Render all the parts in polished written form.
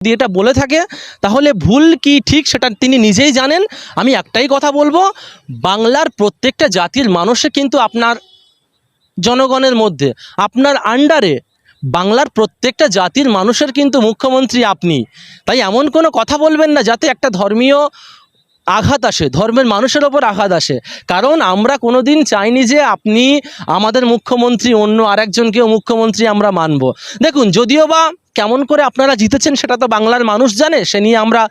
যদি এটা বলে থাকে তাহলে ভুল কি ঠিক সেটা তিনি নিজেই জানেন। আমি একটাই কথা বলবো, বাংলার প্রত্যেকটা জাতির মানুষে কিন্তু আপনার জনগণের মধ্যে, আপনার আন্ডারে বাংলার প্রত্যেকটা জাতির মানুষের কিন্তু মুখ্যমন্ত্রী আপনি। তাই এমন কোনো কথা বলবেন না যাতে একটা ধর্মীয় আঘাত আসে, ধর্মের মানুষের ওপর আঘাত আসে। কারণ আমরা কোনো দিন চাইনি যে আপনি আমাদের মুখ্যমন্ত্রী অন্য আরেকজনকেও মুখ্যমন্ত্রী আমরা মানব। দেখুন, যদিও বা কেমন করে আপনারা জিতেছেন সেটা তো বাংলার মানুষ জানে, সে নিয়ে আমরা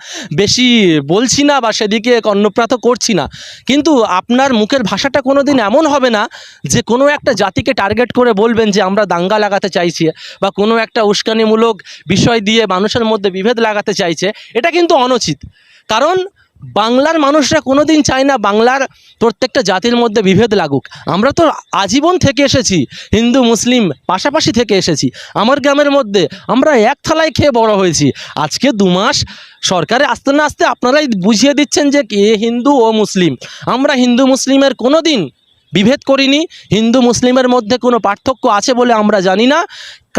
বেশি বলছি না বা সেদিকে কর্ণপাত করছি না। কিন্তু আপনার মুখের ভাষাটা কোনো দিন এমন হবে না যে কোনো একটা জাতিকে টার্গেট করে বলবেন যে আমরা দাঙ্গা লাগাতে চাইছি বা কোনো একটা উস্কানিমূলক বিষয় দিয়ে মানুষের মধ্যে বিভেদ লাগাতে চাইছে। এটা কিন্তু অনুচিত। কারণ বাংলার মানুষরা কোনো দিন চায় না বাংলার প্রত্যেকটা জাতির মধ্যে বিভেদ লাগুক। আমরা তো আজীবন থেকে এসেছি, হিন্দু মুসলিম পাশাপাশি থেকে এসেছি। আমার গ্রামের মধ্যে আমরা এক থালায় খেয়ে বড় হয়েছি। আজকে 2 মাস সরকারে আসতে না আসতে আপনারাই বুঝিয়ে দিচ্ছেন যে কে হিন্দু ও মুসলিম। আমরা হিন্দু মুসলিমের কোনো দিন বিভেদ করিনি, হিন্দু মুসলিমের মধ্যে কোনো পার্থক্য আছে বলে আমরা জানি না।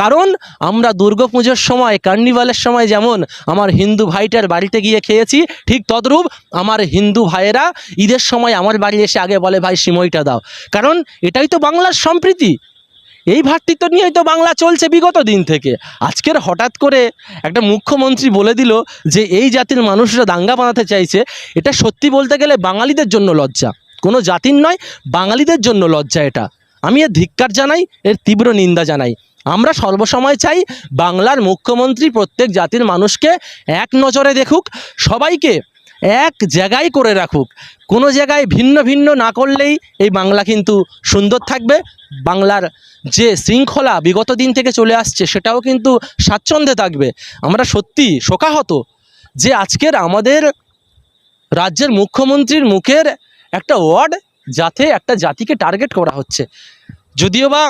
কারণ আমরা দুর্গাপুজোর সময়, কার্নিভালের সময় যেমন আমার হিন্দু ভাইটার বাড়িতে গিয়ে খেয়েছি, ঠিক তদ্রূপ আমার হিন্দু ভাইয়েরা ঈদের সময় আমার বাড়ি এসে আগে বলে ভাই সিমইটা দাও। কারণ এটাই তো বাংলার সম্প্রীতি, এই ভ্রাতৃত্ব নিয়েই তো বাংলা চলছে বিগত দিন থেকে। আজকের হঠাৎ করে একটা মুখ্যমন্ত্রী বলে দিল যে এই জাতির মানুষরা দাঙ্গা বানাতে চাইছে। এটা সত্যি বলতে গেলে বাঙালিদের জন্য লজ্জা, কোনো জাতির নয়, বাঙালিদের জন্য লজ্জা। এটা আমি এর ধিক্কার জানাই, এর তীব্র নিন্দা জানাই। আমরা সর্বসময় চাই বাংলার মুখ্যমন্ত্রী প্রত্যেক জাতির মানুষকে এক নজরে দেখুক, সবাইকে এক জায়গায় করে রাখুক। কোনো জায়গায় ভিন্ন ভিন্ন না করলেই এই বাংলা কিন্তু সুন্দর থাকবে। বাংলার যে শৃঙ্খলা বিগত দিন থেকে চলে আসছে সেটাও কিন্তু স্বাচ্ছন্দ্যে থাকবে। আমরা সত্যি শোকাহত যে আজকের আমাদের রাজ্যের মুখ্যমন্ত্রীর মুখের একটা ওয়ার্ড যাতে একটা জাতিকে টার্গেট করা হচ্ছে। যদিও বা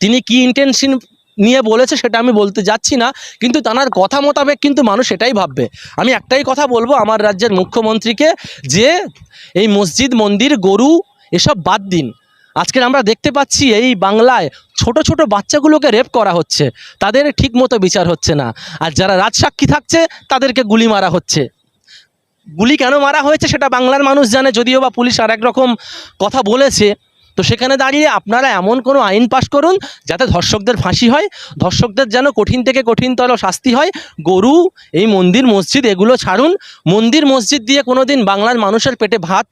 তিনি কি ইন্টেনশন নিয়ে বলেছে সেটা আমি বলতে যাচ্ছি না, কিন্তু তার কথা মোতাবেক কিন্তু মানুষ এটাই ভাববে। আমি একটাই কথা বলবো আমার রাজ্যের মুখ্যমন্ত্রীকে, যে এই মসজিদ মন্দির গরু এসব বাদ দিন। আজকের আমরা দেখতে পাচ্ছি এই বাংলায় ছোট ছোট বাচ্চাগুলোকে রেপ করা হচ্ছে, তাদের ঠিক মতো বিচার হচ্ছে না। আর যারা রাজসাক্ষী থাকছে তাদেরকে গুলি মারা হচ্ছে। গুলি কেন মারা হয়েছে সেটা বাংলার মানুষ জানে, যদিও বা পুলিশ আর এক রকম কথা বলেছে। তো সেখানে দাঁড়িয়ে আপনারা এমন কোনো আইন পাশ করুন যাতে ধর্ষকদের ফাঁসি হয়, ধর্ষকদের যেন কঠিন থেকে কঠিনতর শাস্তি হয়। গরু, এই মন্দির মসজিদ এগুলো ছাড়ুন। মন্দির মসজিদ দিয়ে কোনো দিন বাংলার মানুষের পেটে ভাত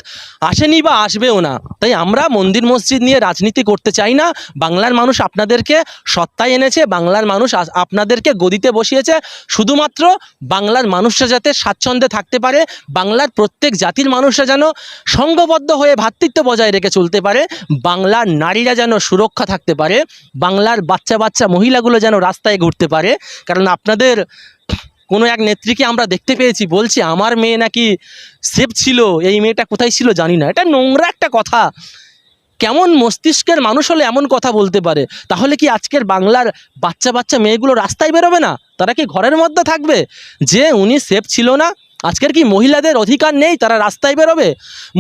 আসেনি বা আসবেও না। তাই আমরা মন্দির মসজিদ নিয়ে রাজনীতি করতে চাই না। বাংলার মানুষ আপনাদেরকে সত্তায় এনেছে, বাংলার মানুষ আপনাদেরকে গদিতে বসিয়েছে শুধুমাত্র বাংলার মানুষরা যাতে স্বাচ্ছন্দ্যে থাকতে পারে, বাংলার প্রত্যেক জাতির মানুষরা যেন সংঘবদ্ধ হয়ে ভ্রাতৃত্ব বজায় রেখে চলতে পারে, বাংলার নারীরা যেন সুরক্ষা থাকতে পারে, বাংলার বাচ্চা বাচ্চা মহিলাগুলো যেন রাস্তায় ঘুরতে পারে। কারণ আপনাদের কোনো এক নেত্রীকে আমরা দেখতে পেয়েছি বলছি আমার মেয়ে নাকি সেফ ছিল, এই মেয়েটা কোথায় ছিল জানি না। এটা নোংরা একটা কথা। কেমন মস্তিষ্কের মানুষ হলে এমন কথা বলতে পারে? তাহলে কি আজকের বাংলার বাচ্চা বাচ্চা মেয়েগুলো রাস্তায় বেরোবে না? তারা কি ঘরের মধ্যে থাকবে? যে উনি সেফ ছিল না, আজকের কি মহিলাদের অধিকার নেই তারা রাস্তায় বেরোবে?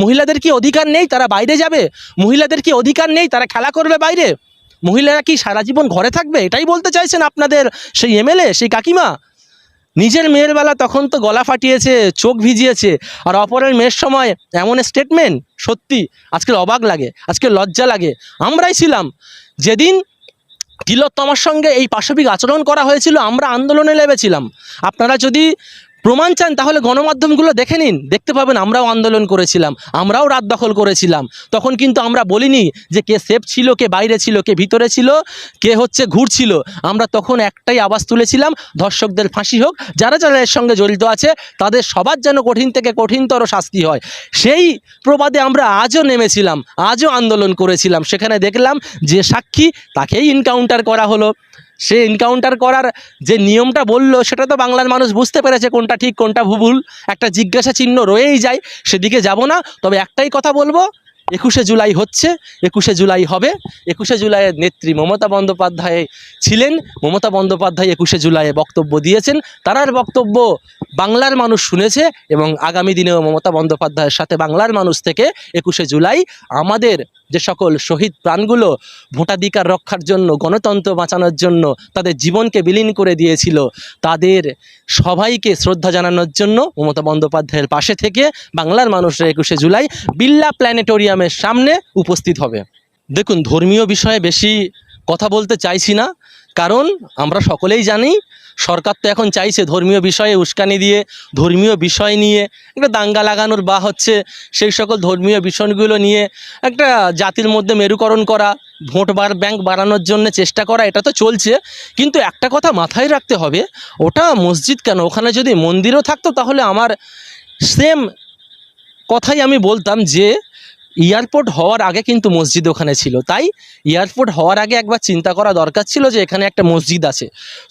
মহিলাদের কি অধিকার নেই তারা বাইরে যাবে? মহিলাদের কি অধিকার নেই তারা খেলা করবে বাইরে? মহিলারা কি সারা জীবন ঘরে থাকবে? এটাই বলতে চাইছেন আপনাদের সেই এমএলএ, সেই কাকিমা? নিজের মেয়ের বেলা তখন তো গলা ফাটিয়েছে, চোখ ভিজিয়েছে, আর অপরের মেয়ের সময় এমন স্টেটমেন্ট, সত্যি আজকে অবাক লাগে, আজকে লজ্জা লাগে। আমরাই ছিলাম যেদিন তিলোত্তমার সঙ্গে এই পাশবিক আচরণ করা হয়েছিল, আমরা আন্দোলনে নেমেছিলাম। আপনারা যদি প্রমাণ চান তাহলে গণমাধ্যমগুলো দেখে নিন, দেখতে পাবেন আমরাও আন্দোলন করেছিলাম, আমরাও রাত দখল করেছিলাম। তখন কিন্তু আমরা বলিনি যে কে সেফ ছিল, কে বাইরে ছিল, কে ভিতরে ছিল, কে হচ্ছে ঘুরছিল। আমরা তখন একটাই আওয়াজ তুলেছিলাম, ধর্ষকদের ফাঁসি হোক, যারা যারা এর সঙ্গে জড়িত আছে তাদের সবার যেন কঠিন থেকে কঠিনতর শাস্তি হয়। সেই প্রবাদে আমরা আজও নেমেছিলাম, আজও আন্দোলন করেছিলাম। সেখানে দেখলাম যে সাক্ষী তাকেই এনকাউন্টার করা হলো। সে এনকাউন্টার করার যে নিয়মটা বলল সেটা তো বাংলার মানুষ বুঝতে পেরেছে কোনটা ঠিক কোনটা ভুল। একটা জিজ্ঞাসা চিহ্ন রয়েই যায়, সেদিকে যাব না। তবে একটাই কথা বলবো, 21শে জুলাই হচ্ছে, 21শে জুলাই হবে। 21শে জুলাইয়ের নেত্রী মমতা বন্দ্যোপাধ্যায় ছিলেন। মমতা বন্দ্যোপাধ্যায় 21শে জুলাইয়ে বক্তব্য দিয়েছেন, তার বক্তব্য বাংলার মানুষ শুনেছে এবং আগামী দিনেও মমতা বন্দ্যোপাধ্যায়ের সাথে বাংলার মানুষ থেকে 21শে জুলাই আমাদের যে সকল শহীদ প্রাণগুলো ভোটাধিকার রক্ষার জন্য, গণতন্ত্র বাঁচানোর জন্য তাদের জীবনকে বিলীন করে দিয়েছিল, তাদের সবাইকে শ্রদ্ধা জানানোর জন্য মমতা বন্দ্যোপাধ্যায়ের পাশে থেকে বাংলার মানুষরা 21শে জুলাই বিড়লা প্ল্যানেটোরিয়ামের সামনে উপস্থিত হবে। দেখুন, ধর্মীয় বিষয়ে বেশি কথা বলতে চাইছি না, কারণ আমরা সকলেই জানি সরকার তো এখন চাইছে ধর্মীয় বিষয়ে উস্কানি দিয়ে, ধর্মীয় বিষয় নিয়ে একটা দাঙ্গা লাগানোর, বা হচ্ছে সেই সকল ধর্মীয় বিষয়গুলো নিয়ে একটা জাতির মধ্যে মেরুকরণ করা, ভোট ব্যাংক বাড়ানোর জন্য চেষ্টা করা, এটা তো চলছে। কিন্তু একটা কথা মাথায় রাখতে হবে, ওটা মসজিদ কেন, ওখানে যদি মন্দিরও থাকতো তাহলে আমার সেম কথাই আমি বলতাম যে এয়ারপোর্ট হওয়ার আগে কিন্তু মসজিদ ওখানে ছিল। তাই এয়ারপোর্ট হওয়ার আগে একবার চিন্তা করা দরকার ছিল যে এখানে একটা মসজিদ আছে।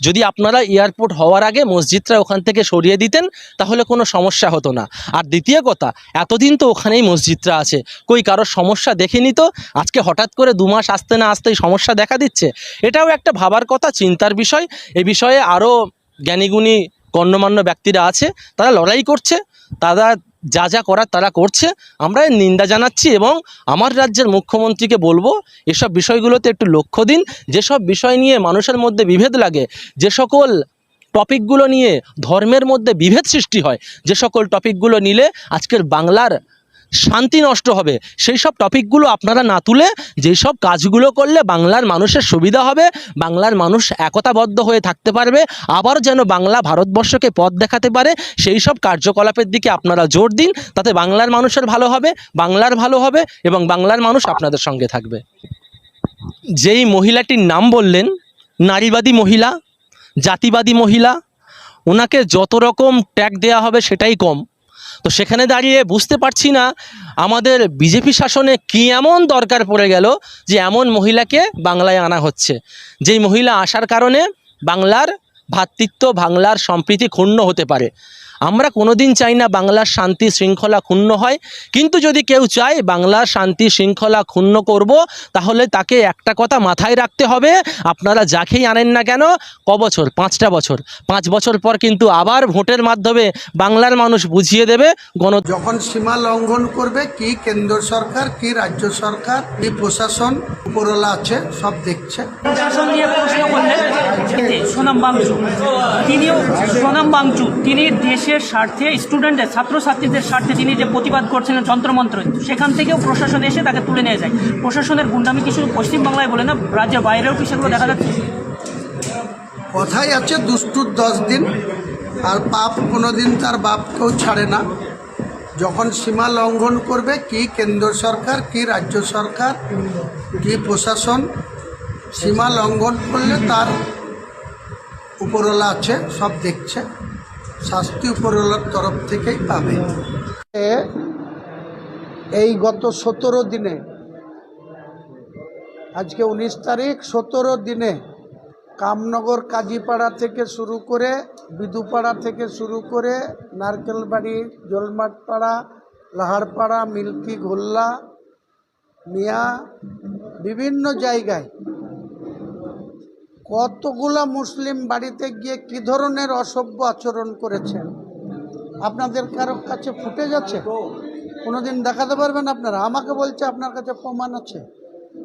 যদি আপনারা এয়ারপোর্ট হওয়ার আগে মসজিদটা ওখান থেকে সরিয়ে দিতেন তাহলে কোনো সমস্যা হতো না। আর দ্বিতীয় কথা, এতদিন তো ওখানেই মসজিদটা আছে, কই কারোর সমস্যা দেখেনি তো, আজকে হঠাৎ করে 2 মাস আসতে না আসতেই সমস্যা দেখা দিচ্ছে। এটাও একটা ভাবার কথা, চিন্তার বিষয়। এ বিষয়ে আরও জ্ঞানীগুণী গণ্যমান্য ব্যক্তিরা আছে, তারা লড়াই করছে, তারা যা যা করার তারা করছে। আমরা এর নিন্দা জানাচ্ছি এবং আমার রাজ্যের মুখ্যমন্ত্রীকে বলবো এসব বিষয়গুলোতে একটু লক্ষ্য দিন। যেসব বিষয় নিয়ে মানুষের মধ্যে বিভেদ লাগে, যে সকল টপিকগুলো নিয়ে ধর্মের মধ্যে বিভেদ সৃষ্টি হয়, যে সকল টপিকগুলো নিলে আজকের বাংলার শান্তি নষ্ট হবে, সেই সব টপিকগুলো আপনারা না তুলে যেই সব কাজগুলো করলে বাংলার মানুষের সুবিধা হবে, বাংলার মানুষ একতাবদ্ধ হয়ে থাকতে পারবে, আবার যেন বাংলা ভারতবর্ষকে পথ দেখাতে পারে, সেই সব কার্যকলাপের দিকে আপনারা জোর দিন। তাতে বাংলার মানুষের ভালো হবে, বাংলার ভালো হবে এবং বাংলার মানুষ আপনাদের সঙ্গে থাকবে। যেই মহিলাটির নাম বললেন, নারীবাদী মহিলা, জাতিবাদী মহিলা, ওনাকে যত রকম ট্যাগ দেওয়া হবে সেটাই কম। তো সেখানে দাঁড়িয়ে বুঝতে পারছি না আমাদের বিজেপি শাসনে কী এমন দরকার পড়ে গেল যে এমন মহিলাকে বাংলায় আনা হচ্ছে, যেই মহিলা আসার কারণে বাংলার ভ্রাতৃত্ব, বাংলার সম্প্রীতি ক্ষুণ্ণ হতে পারে। আমরা কোনোদিন চাই না বাংলার শান্তি শৃঙ্খলা ক্ষুণ্ণ হয়, কিন্তু যদি কেউ চায় বাংলার শান্তি শৃঙ্খলা ক্ষুণ্ণ করব, তাহলে তাকে একটা কথা মাথায় রাখতে হবে, আপনারা যাকেই আনেন না কেন, বছর 5টা বছর, 5 বছর পর কিন্তু আবার ভোটের মাধ্যমে বাংলার মানুষ বুঝিয়ে দেবে যখন সীমা লঙ্ঘন করবে, কি কেন্দ্র সরকার, কি রাজ্য সরকার, কি প্রশাসন, উপরওয়ালা আছে, সব দেখছে। প্রশাসন নিয়ে প্রশ্ন করলেন সোনাম বাংচু, তিনি দেশের স্বার্থে, স্টুডেন্টদের, ছাত্রছাত্রীদের স্বার্থে তিনি যে প্রতিবাদ করছিলেন যন্ত্রমন্ত্র, সেখান থেকেও প্রশাসন এসে তাকে তুলে নিয়ে যায়। প্রশাসনের গুন্ডামি কি শুধু পশ্চিমবাংলায় বলে না, রাজ্যের বাইরেও কি সেগুলো দেখা যাচ্ছে? কথাই আছে দুষ্টুর 10 দিন, আর পাপ কোনোদিন তার বাপকেও ছাড়ে না। যখন সীমা লঙ্ঘন করবে, কি কেন্দ্র সরকার, কি রাজ্য সরকার, কি প্রশাসন, সীমা লঙ্ঘন করলে তার উপরওয়ালা আছে, সব দেখছে, শাস্তি উপরওয়ালার তরফ থেকেই পাবে। এই গত 17 দিনে, আজকে 19 তারিখ, 17 দিনে কামনগর কাজীপাড়া থেকে শুরু করে, বিদুপাড়া থেকে শুরু করে, নারকেলবাড়ি, জলমাটপাড়া, লাহারপাড়া, মিল্কি, গোল্লা, মিয়া, বিভিন্ন জায়গায় কতগুলা মুসলিম বাড়িতে গিয়ে কী ধরনের অসভ্য আচরণ করেছেন আপনাদের কারো কাছে ফুটেজ আছে? কোনোদিন দেখাতে পারবেন আপনারা? আমাকে বলছে আপনার কাছে প্রমাণ আছে।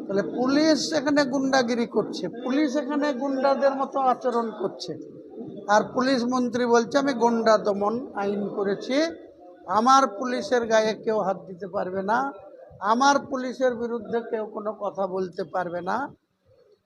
তাহলে পুলিশ এখানে গুন্ডাগিরি করছে, পুলিশ এখানে গুন্ডাদের মতো আচরণ করছে, আর পুলিশ মন্ত্রী বলছে আমি গুন্ডা দমন আইন করেছি, আমার পুলিশের গায়ে কেউ হাত দিতে পারবে না, আমার পুলিশের বিরুদ্ধে কেউ কোনো কথা বলতে পারবে না।